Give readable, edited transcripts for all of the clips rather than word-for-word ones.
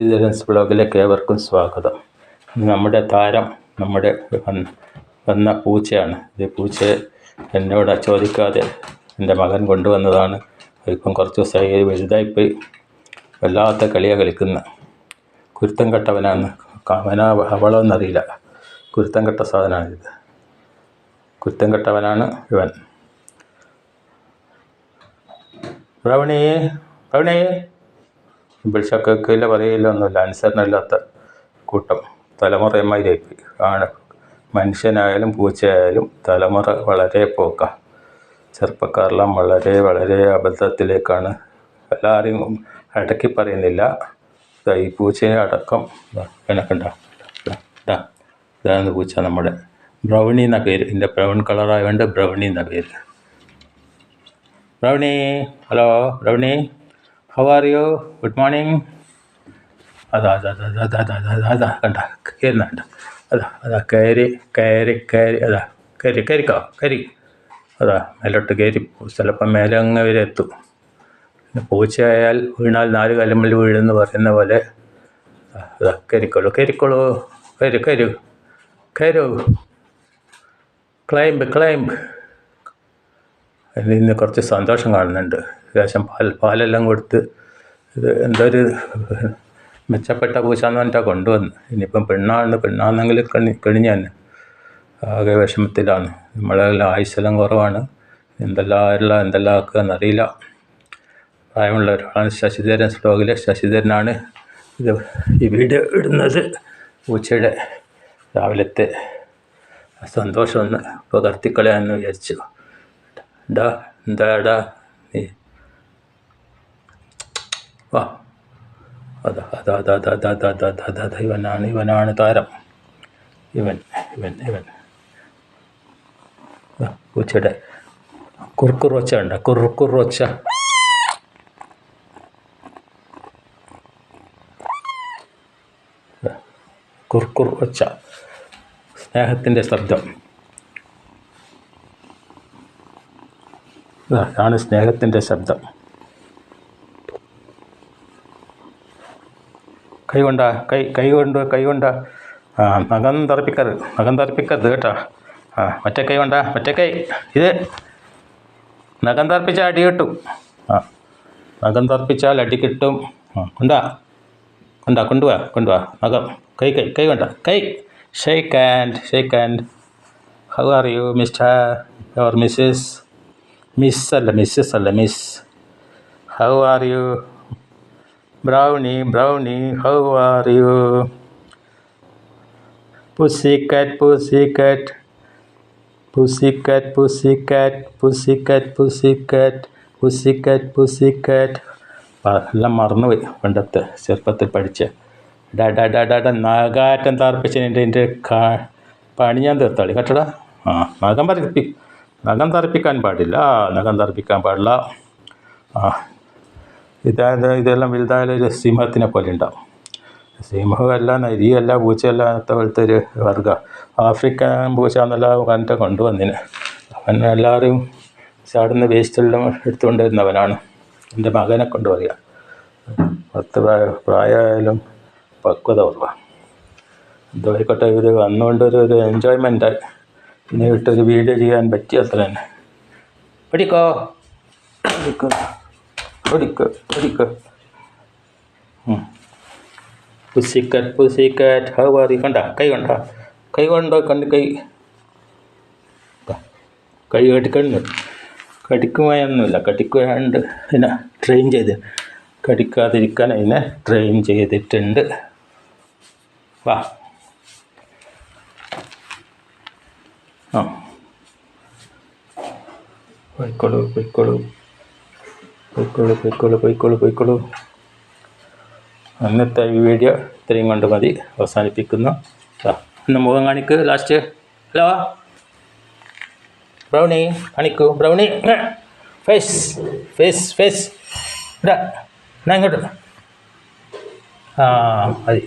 ശശിധരൻസ് വ്ളോഗിലേക്ക് ഏവർക്കും സ്വാഗതം. നമ്മുടെ താരം നമ്മുടെ വന്ന പൂച്ചയാണ്. ഇത് പൂച്ചയെ എന്നോട് ചോദിക്കാതെ എൻ്റെ മകൻ കൊണ്ടുവന്നതാണ്. ഇപ്പം കുറച്ച് ദിവസമായി വലുതായിപ്പോയി. വല്ലാത്ത കളിയാണ് കളിക്കുന്ന. കുരുത്തം കെട്ടവനാണ്. അവളോന്നറിയില്ല. കുരുത്തം കെട്ട സാധനമാണിത്. കുരുത്തം കെട്ടവനാണ് ഇവൻ. ബ്രൗണി ബ്രൗണി വിളിച്ചൊക്കെ കേൾക്കില്ല, പറയില്ല, ഒന്നുമില്ല. അനുസരണമില്ലാത്ത കൂട്ടം തലമുറയന്മാരായിപ്പോയി ആണ്. മനുഷ്യനായാലും പൂച്ചയായാലും തലമുറ വളരെ പോക്കാണ്. ചെറുപ്പക്കാരെല്ലാം വളരെ വളരെ അബദ്ധത്തിലേക്കാണ്. എല്ലാവരെയും അടക്കി പറയുന്നില്ല. ഈ പൂച്ചയെ അടക്കം കണ്ട ഇതാണ് പൂച്ച. നമ്മുടെ ബ്രൗണി എന്ന പേര്. ഇതിൻ്റെ ബ്രൗൺ കളറായതുകൊണ്ട് ബ്രൗണി എന്ന പേര്. Brownie, hello brownie, how are U? Good morning. അതാ കണ്ട കയറുന്നുണ്ട്. അതാ കയറി കയറിക്കോ. അതാ മേലോട്ട് കയറി. ചിലപ്പം മേലെ അങ്ങ് വരെ എത്തും. പിന്നെ പൂച്ചയായാൽ വീണാൽ 4 കാലുമ്മിൽ വീഴുമെന്ന് പറയുന്ന പോലെ അതാ കയറിക്കോളൂ. കയറൂ. ക്ലൈംബ്. ഇന്ന് കുറച്ച് സന്തോഷം കാണുന്നുണ്ട്. ശേഷം പാലെല്ലാം കൊടുത്ത് ഇത് എന്തൊരു മെച്ചപ്പെട്ട പൂച്ചാന്ന് പറഞ്ഞിട്ടാണ് കൊണ്ടുവന്ന്. ഇനിയിപ്പം പെണ്ണാണെങ്കിൽ കണിഞ്ഞ തന്നെ. ആകെ വിഷമത്തിലാണ്. നമ്മളെല്ലാം ആയുസ്സെല്ലാം കുറവാണ്. എന്തെല്ലാം ആക്കുകയെന്നറിയില്ല. പ്രായമുള്ള ഒരാളാണ്. ശശിധരൻസ് വ്ളോഗിലെ ശശിധരനാണ് ഈ വീഡിയോ ഇടുന്നത്. പൂച്ചയുടെ രാവിലത്തെ സന്തോഷം ഒന്ന് പകർത്തിക്കളയാമെന്ന് വിചാരിച്ചു. എന്താടാ നീ? വാ. അതാ ഇവനാണ് താരം. ഇവൻ പൂച്ചയുടെ കുറുക്കുറൊച്ച ഉണ്ട്. കുറുക്കുറൊച്ച. സ്നേഹത്തിൻ്റെ ശബ്ദം. ഇതാണ് സ്നേഹത്തിൻ്റെ ശബ്ദം. കൈ കൊണ്ട നഖം തറപ്പിക്കരുത് കേട്ടോ. മറ്റേ കൈ ഇത് നഖം തറപ്പിച്ചാൽ അടി കിട്ടും. നഖം തറപ്പിച്ചാൽ അടി കിട്ടും. കൊണ്ടുവാ നഖം. കൈ കൈ shake hand. How are you mister or missus? Miss. How are you? Brownie, how are you? Pussycat. എല്ലാം മറന്നുപോയി. പണ്ടത്തെ ചെറുപ്പത്തിൽ പഠിച്ച നഗാറ്റം തറപ്പിച്ചതിൻ്റെ പണി ഞാൻ തീർത്താളി കേട്ടടാ. നഖം തറപ്പിക്കാൻ പാടില്ല. ഇതെല്ലാം വലുതായാലും ഒരു സിംഹത്തിനെ പോലെ ഉണ്ടാവും. സിംഹമല്ല, നരിയല്ല, പൂച്ചയല്ല, പോലത്തെ ഒരു വർഗ്ഗം. ആഫ്രിക്കൻ പൂച്ച എന്നെല്ലാം കണ്ടിട്ട് കൊണ്ടുവന്നിന്. അവൻ എല്ലാവരും ചാടുന്ന വേസ്റ്റെല്ലാം എടുത്തുകൊണ്ട് വരുന്നവനാണ്. എൻ്റെ മകനെ കൊണ്ടുവരിക. 10 പ്രായമായാലും പക്വത കുറവാ. എന്തോയിക്കോട്ടെ, ഇത് വന്നുകൊണ്ടൊരു എൻജോയ്മെൻറ്റായി. ഇതിനെ വിട്ടൊരു വീഡിയോ ചെയ്യാൻ പറ്റി. അത്ര തന്നെ. പഠിക്കോ. Pussycat, how are you? കൈ കടിക്കുമൊന്നുമില്ല. കടിക്കാണ്ട് അതിനെ ട്രെയിൻ ചെയ്ത് കടിക്കാതിരിക്കാൻ അതിനെ ട്രെയിൻ ചെയ്തിട്ടുണ്ട്. വാ. പോയിക്കോളൂ. അന്നത്തെ ഈ വീഡിയോ ഇത്രയും കൊണ്ട് മതി. അവസാനിപ്പിക്കുന്നു. ഒന്ന് മുഖം കാണിക്ക് ലാസ്റ്റ്. ഹലോ ബ്രൗണി, കാണിക്കൂ. ബ്രൗണി ഫേസ് ഇങ്ങോട്ട്. മതി.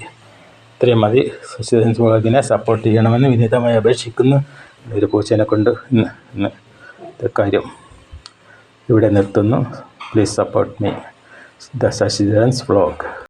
ഇത്രയും മതി. ശശിധരൻസ് വ്ളോഗിനെ സപ്പോർട്ട് ചെയ്യണമെന്ന് വിനീതമായി അപേക്ഷിക്കുന്നു. ഒരു പൂച്ചേനെ കൊണ്ട് ഇന്ന് കാര്യം ഇവിടെ നിർത്തുന്നു. Please support me, the Shashidhan's vlog.